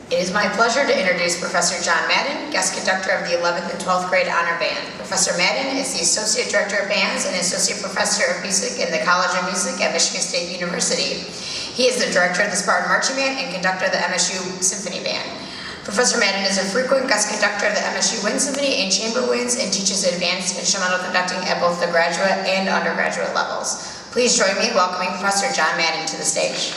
It is my pleasure to introduce Professor John Madden, guest conductor of the 11th and 12th grade honor band. Professor Madden is the Associate Director of Bands and Associate Professor of Music in the College of Music at Michigan State University. He is the Director of the Spartan Marching Band and conductor of the MSU Symphony Band. Professor Madden is a frequent guest conductor of the MSU Wind Symphony and Chamber Winds and teaches advanced instrumental conducting at both the graduate and undergraduate levels. Please join me in welcoming Professor John Madden to the stage.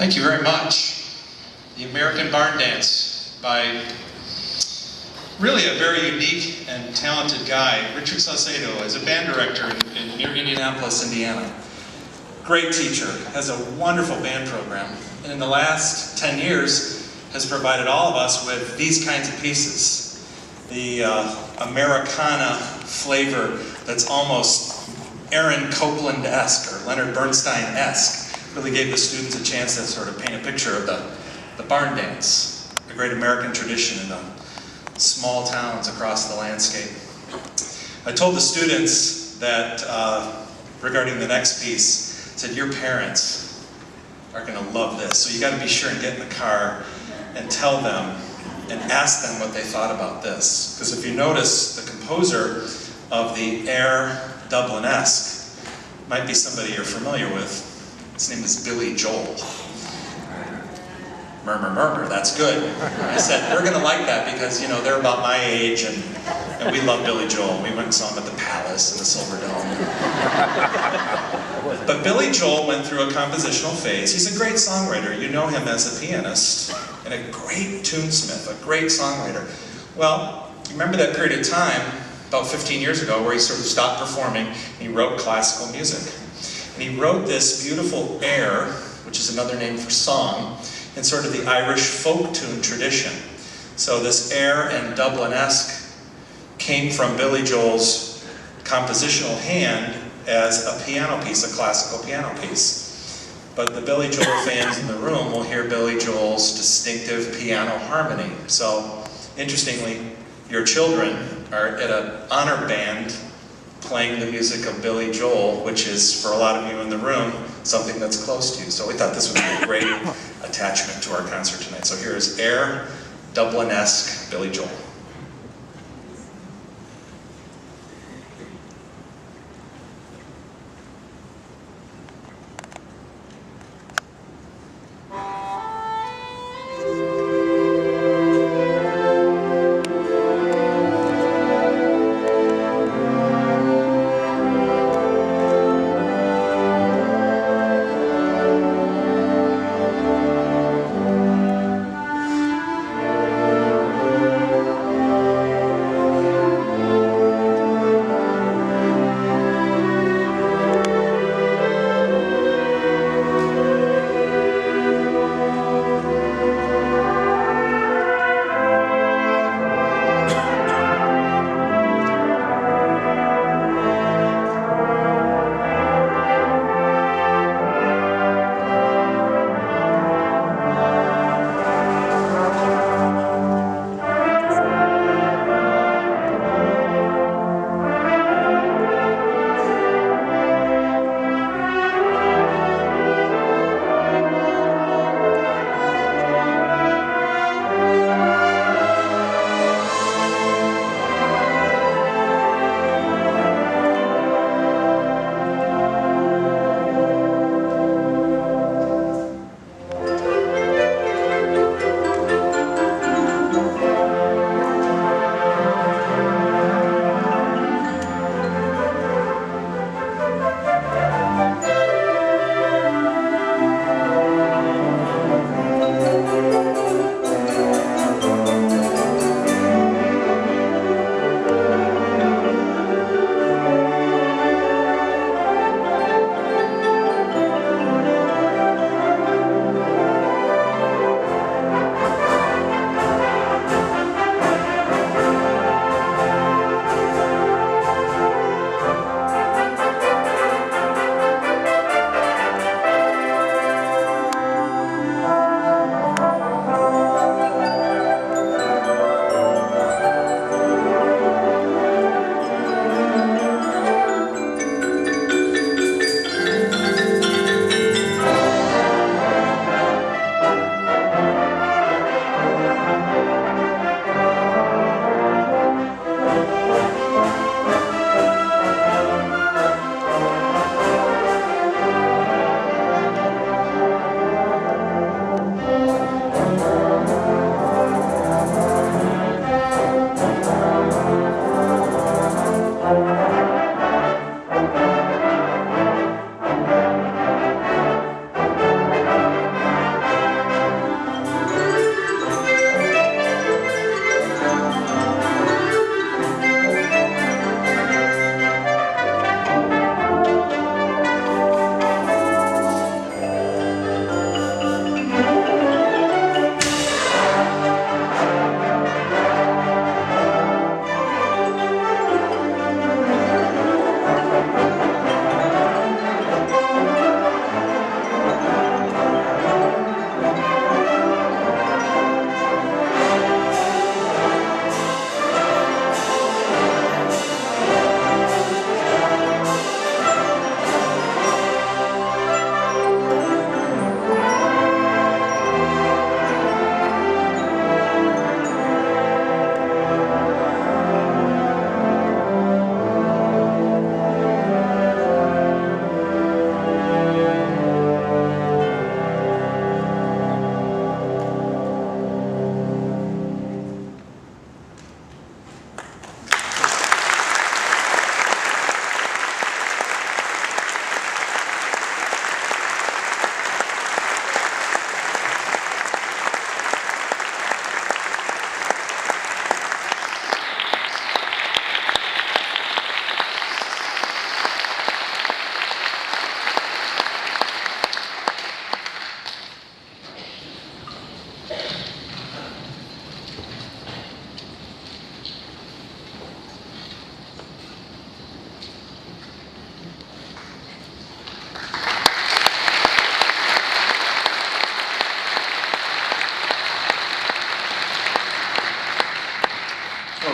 Thank you very much. The American Barn Dance by really a very unique and talented guy. Richard Saucedo is a band director near Indianapolis, Indiana. Great teacher, has a wonderful band program, and in the last 10 years has provided all of us with these kinds of pieces. The Americana flavor that's almost Aaron Copland-esque or Leonard Bernstein-esque really gave the students a chance to sort of paint a picture of the barn dance, a great American tradition in the small towns across the landscape. I told the students that regarding the next piece, I said, your parents are going to love this, so you got to be sure and get in the car and tell them and ask them what they thought about this. Because if you notice, the composer of the air Dublin-esque might be somebody you're familiar with. His name is Billy Joel. Murmur, murmur, that's good. I said, we're going to like that because, you know, they're about my age and we love Billy Joel. We went and saw him at the Palace and the Silver Dome. But Billy Joel went through a compositional phase. He's a great songwriter. You know him as a pianist and a great tunesmith, a great songwriter. Well, you remember that period of time, about 15 years ago, where he sort of stopped performing and he wrote classical music. And he wrote this beautiful air, which is another name for song, in sort of the Irish folk tune tradition. So this air and Dublin-esque came from Billy Joel's compositional hand as a piano piece, a classical piano piece. But the Billy Joel fans in the room will hear Billy Joel's distinctive piano harmony. So, interestingly, your children are at an honor band playing the music of Billy Joel, which is, for a lot of you in the room, something that's close to you. So we thought this would be a great attachment to our concert tonight. So here is Air, Dublin-esque, Billy Joel.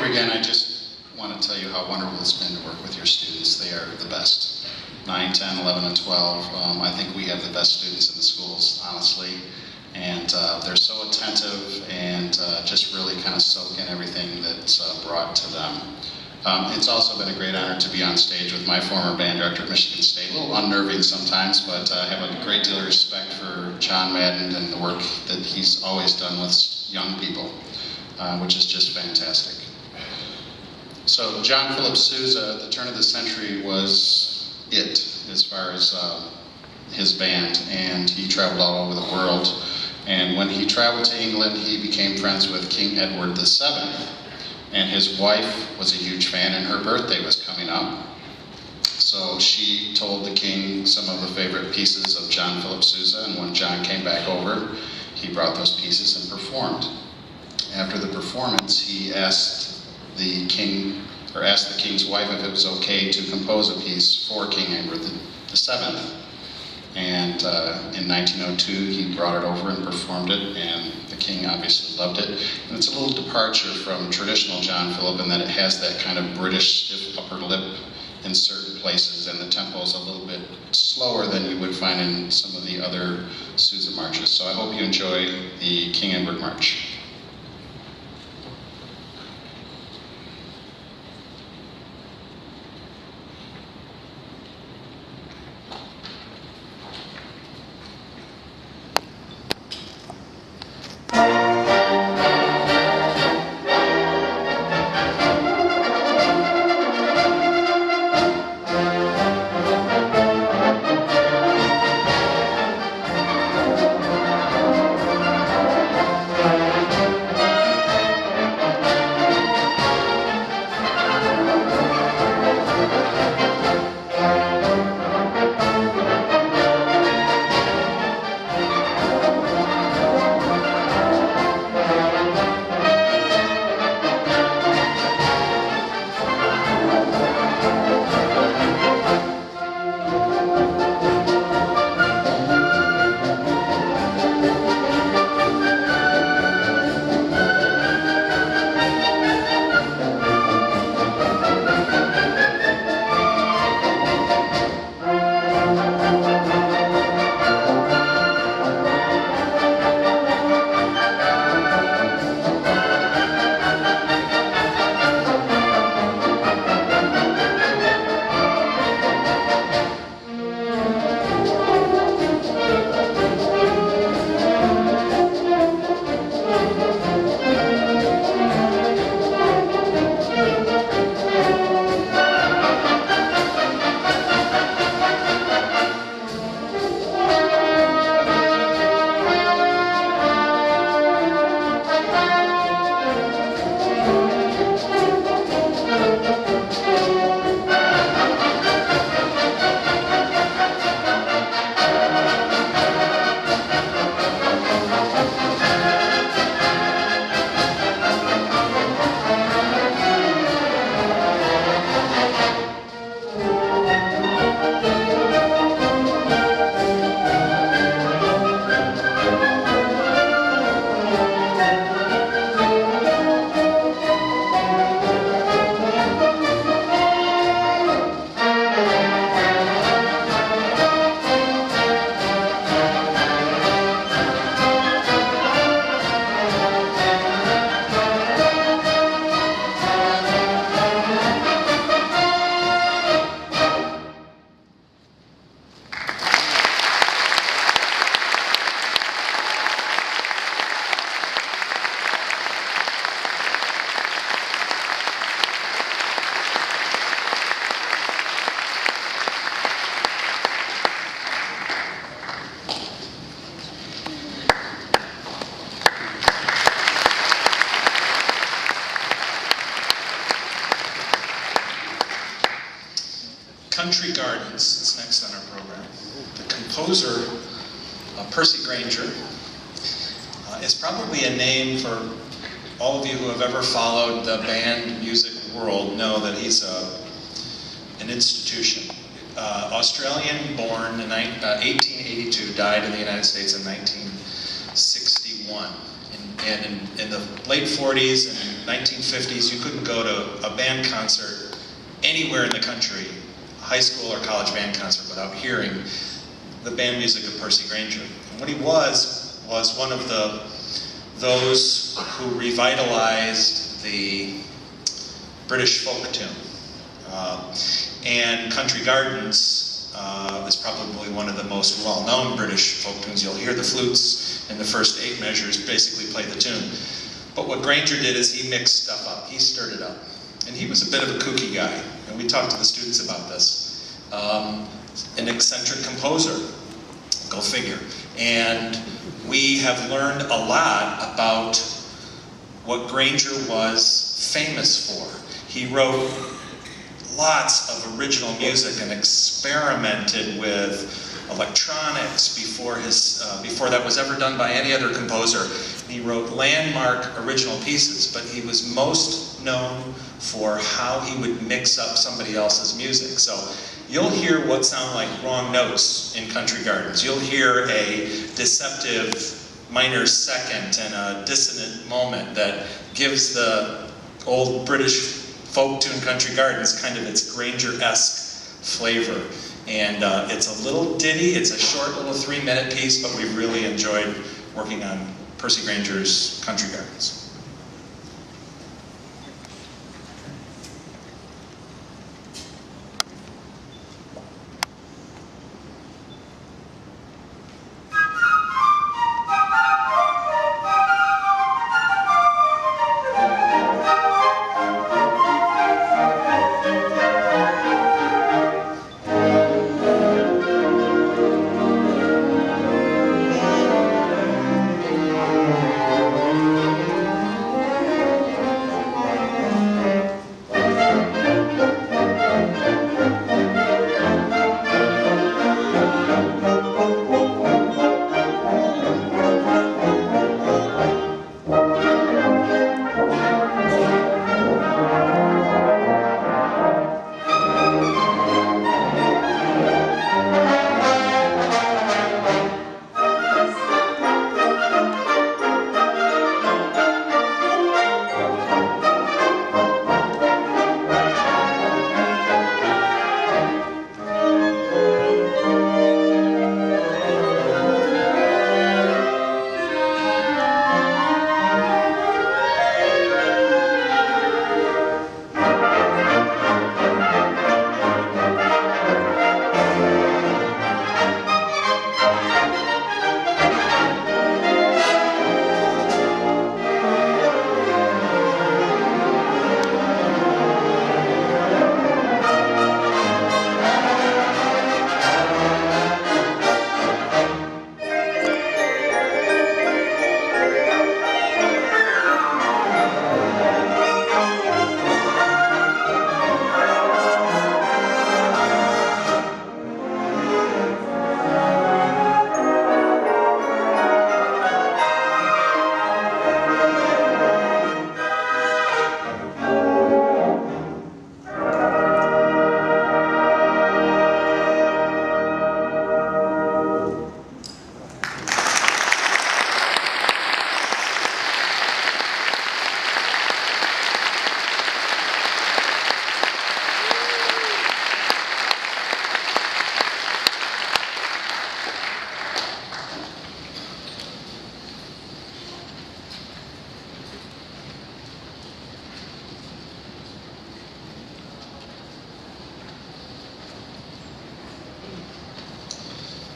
over again, I just want to tell you how wonderful it's been to work with your students. They are the best. 9, 10, 11, and 12. I think we have the best students in the schools, honestly. And they're so attentive and just really kind of soak in everything that's brought to them. It's also been a great honor to be on stage with my former band director at Michigan State. A little unnerving sometimes, but I have a great deal of respect for John Madden and the work that he's always done with young people, which is just fantastic. So John Philip Sousa, at the turn of the century, was it as far as his band, and he traveled all over the world. And when he traveled to England, he became friends with King Edward VII. And his wife was a huge fan, and her birthday was coming up. So she told the king some of the favorite pieces of John Philip Sousa, and when John came back over, he brought those pieces and performed. After the performance, he asked the king's wife if it was okay to compose a piece for King Edward VII. And in 1902, he brought it over and performed it, and the king obviously loved it. And it's a little departure from traditional John Philip in that it has that kind of British stiff upper lip in certain places, and the tempo is a little bit slower than you would find in some of the other Sousa marches. So I hope you enjoy the King Edward March. Country Gardens is next on our program. The composer, Percy Granger, is probably a name for all of you who have ever followed the band music world know that he's an institution. Australian, born in 1882, died in the United States in 1961. And in the late 40s and 1950s, you couldn't go to a band concert anywhere in the country, high school or college band concert, without hearing the band music of Percy Grainger. And what he was one of those who revitalized the British folk tune. And Country Gardens is probably one of the most well-known British folk tunes. You'll hear the flutes in the first 8 measures basically play the tune. But what Grainger did is he mixed stuff up, he stirred it up. And he was a bit of a kooky guy, and we talked to the students about this. An eccentric composer, go figure. And we have learned a lot about what Grainger was famous for. He wrote lots of original music and experimented with electronics before that was ever done by any other composer. He wrote landmark original pieces, but he was most known for how he would mix up somebody else's music. So you'll hear what sound like wrong notes in Country Gardens. You'll hear a deceptive minor second and a dissonant moment that gives the old British folk tune Country Gardens kind of its Grainger-esque flavor. And it's a little ditty, it's a short little 3-minute piece, but we really enjoyed working on Percy Grainger's Country Gardens.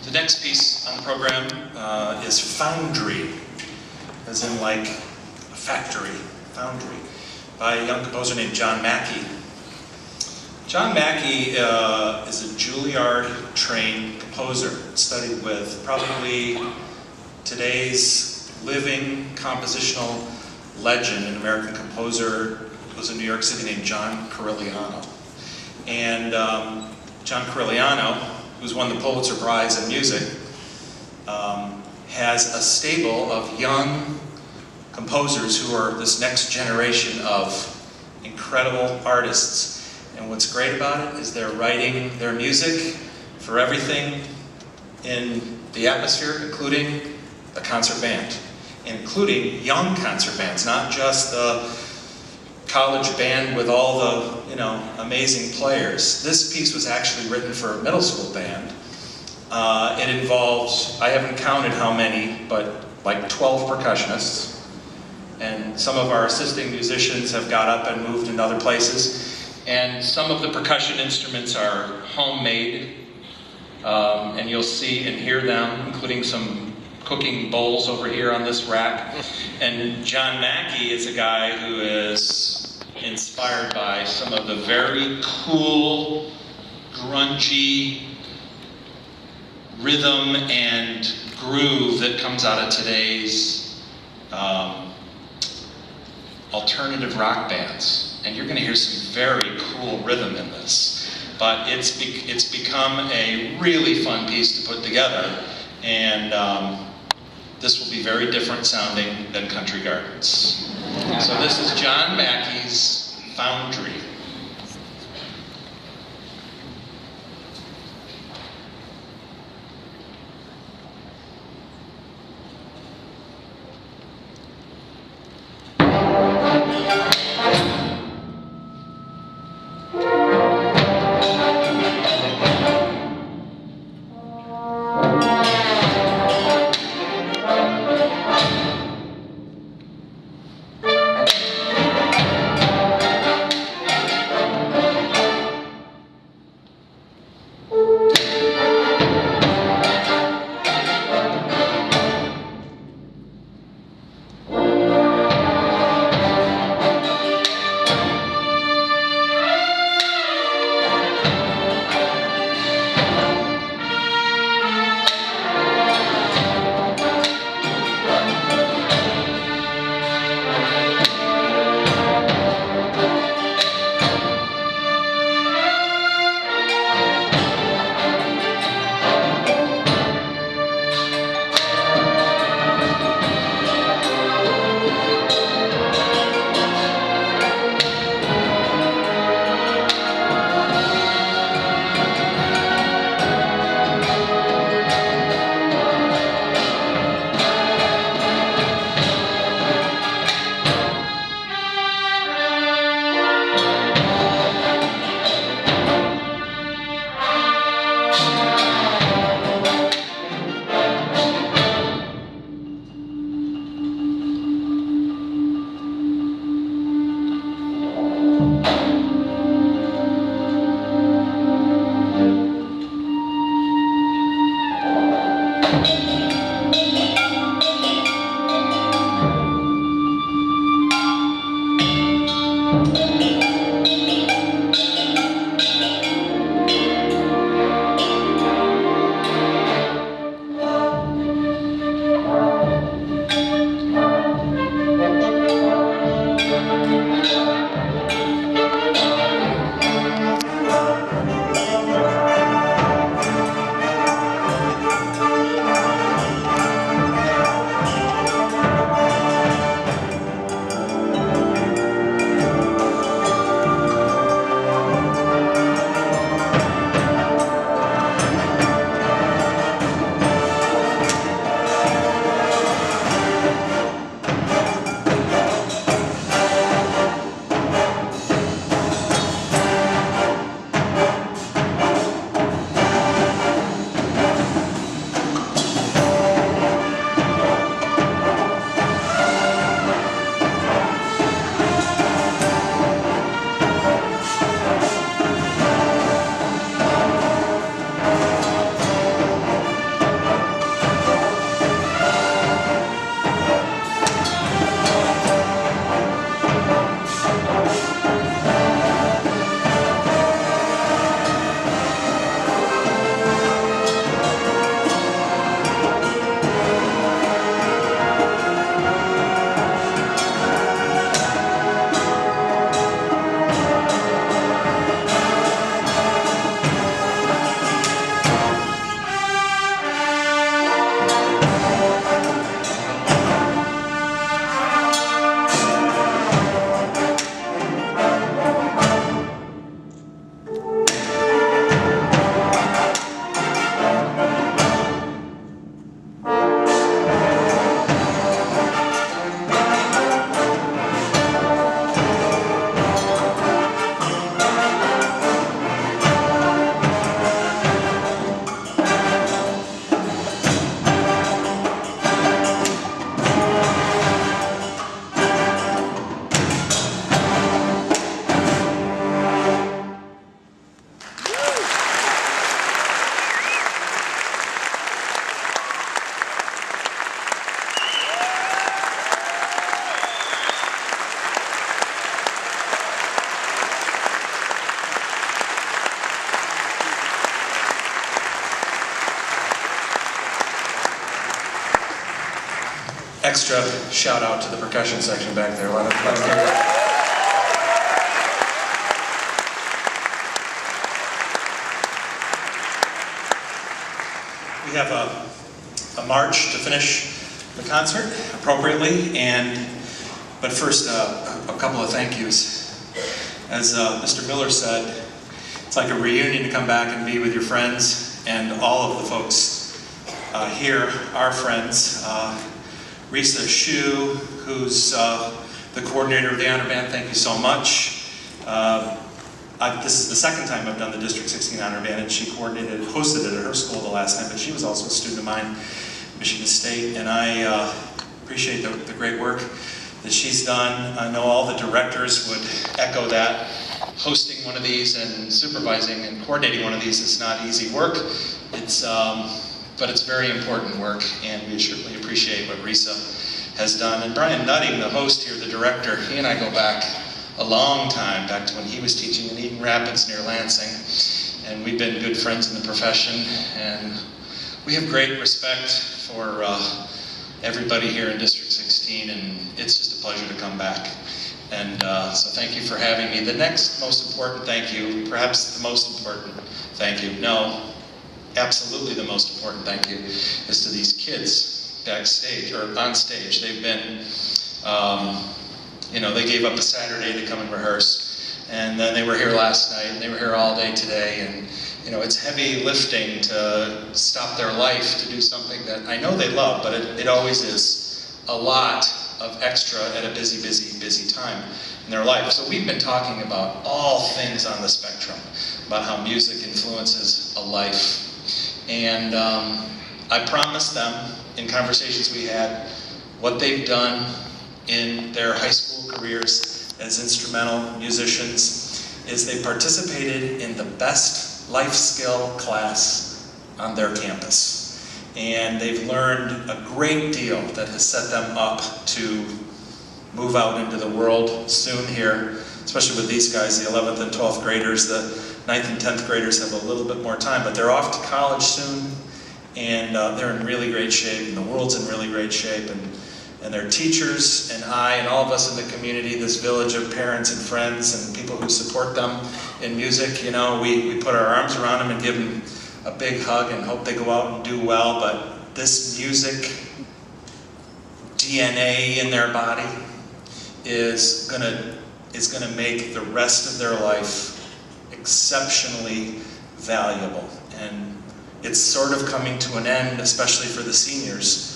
The next piece on the program is Foundry, as in like a factory, foundry, by a young composer named John Mackey. John Mackey is a Juilliard-trained composer, studied with probably today's living compositional legend, an American composer who was in New York City named John Corigliano. And John Corigliano, who's won the Pulitzer Prize in music, has a stable of young composers who are this next generation of incredible artists. And what's great about it is they're writing their music for everything in the atmosphere, including the concert band, including young concert bands, not just the college band with all the, amazing players. This piece was actually written for a middle school band. It involves, I haven't counted how many, but like 12 percussionists. And some of our assisting musicians have got up and moved into other places. And some of the percussion instruments are homemade. And you'll see and hear them, including some cooking bowls over here on this rack. And John Mackey is a guy who is inspired by some of the very cool, grungy rhythm and groove that comes out of today's alternative rock bands. And you're going to hear some very cool rhythm in this. But it's become a really fun piece to put together. And this will be very different sounding than Country Gardens. So this is John Mackey's Foundry. extra shout out to the percussion section back there. Let them hear it. We have a march to finish the concert appropriately, but first a couple of thank yous. As Mr. Miller said, it's like a reunion to come back and be with your friends, and all of the folks here are friends. Risa Shu, who's the coordinator of the Honor Band, thank you so much. This is the second time I've done the District 16 Honor Band, and she hosted it at her school the last time, but she was also a student of mine, Michigan State, and I appreciate the great work that she's done. I know all the directors would echo that. Hosting one of these and supervising and coordinating one of these is not easy work. But it's very important work, and we certainly appreciate what Risa has done. And Brian Nutting, the host here, the director, he and I go back a long time, back to when he was teaching in Eden Rapids near Lansing. And we've been good friends in the profession, and we have great respect for everybody here in District 16, and it's just a pleasure to come back. And so thank you for having me. The next most important thank you, perhaps the most important thank you, no, absolutely the most important thank you, is to these kids backstage, or on stage. They've been, they gave up a Saturday to come and rehearse, and then they were here last night, and they were here all day today, and it's heavy lifting to stop their life to do something that I know they love, but it always is a lot of extra at a busy, busy, busy time in their life. So we've been talking about all things on the spectrum, about how music influences a life. And I promised them in conversations we had what they've done in their high school careers as instrumental musicians is they participated in the best life skill class on their campus. And they've learned a great deal that has set them up to move out into the world soon here, especially with these guys, the 11th and 12th graders. The 9th and 10th graders have a little bit more time, but they're off to college soon, and they're in really great shape, and the world's in really great shape, and their teachers and I and all of us in the community, this village of parents and friends and people who support them in music, we put our arms around them and give them a big hug and hope they go out and do well, but this music DNA in their body is gonna make the rest of their life exceptionally valuable. And it's sort of coming to an end, especially for the seniors.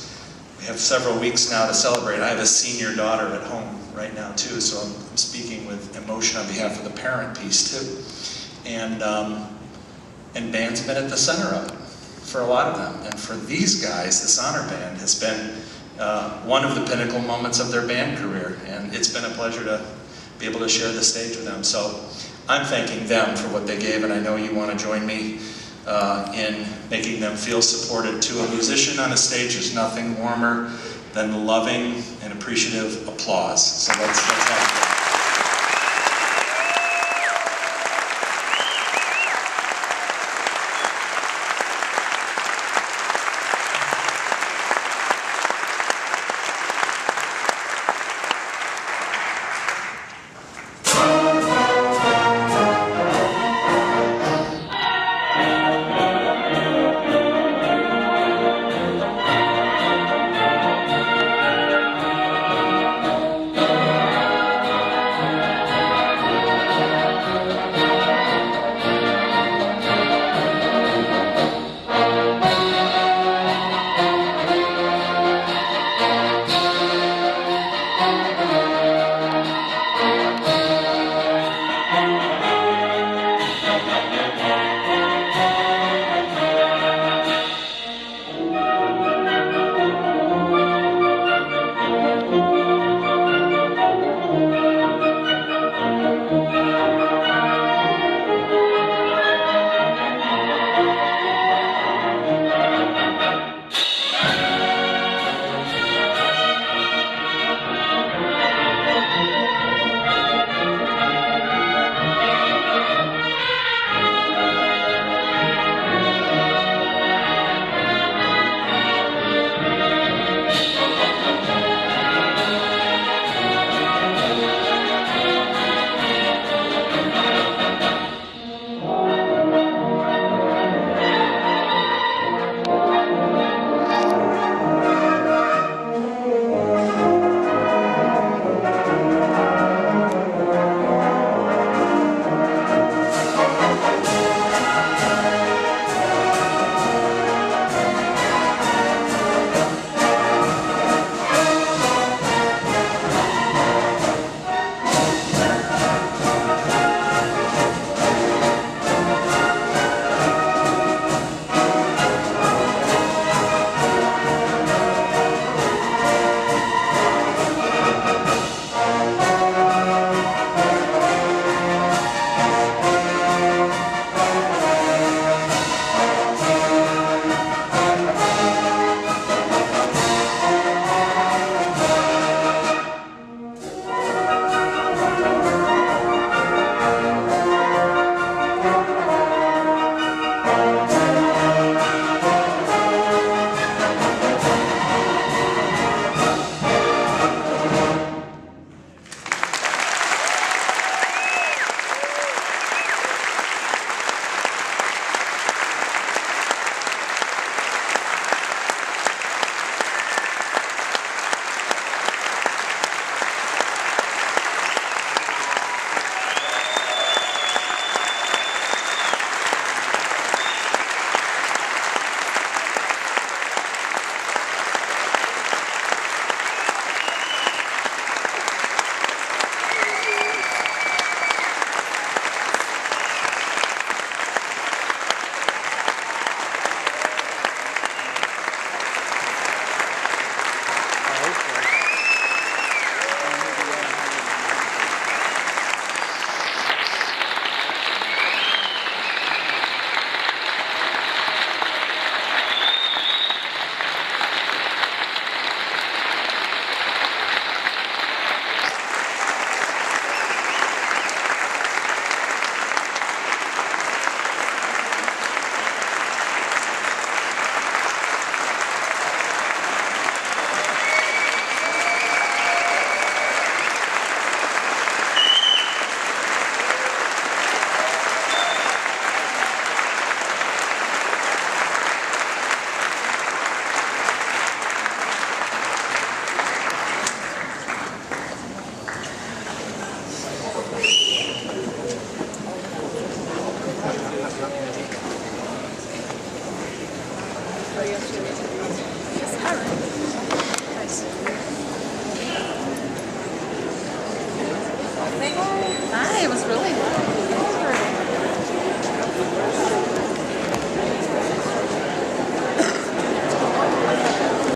We have several weeks now to celebrate. I have a senior daughter at home right now too, so I'm speaking with emotion on behalf of the parent piece too. And band's been at the center of it for a lot of them. And for these guys, this honor band has been one of the pinnacle moments of their band career. And it's been a pleasure to be able to share the stage with them. So I'm thanking them for what they gave, and I know you want to join me in making them feel supported. To a musician on a stage, there's nothing warmer than loving and appreciative applause. So let's have it.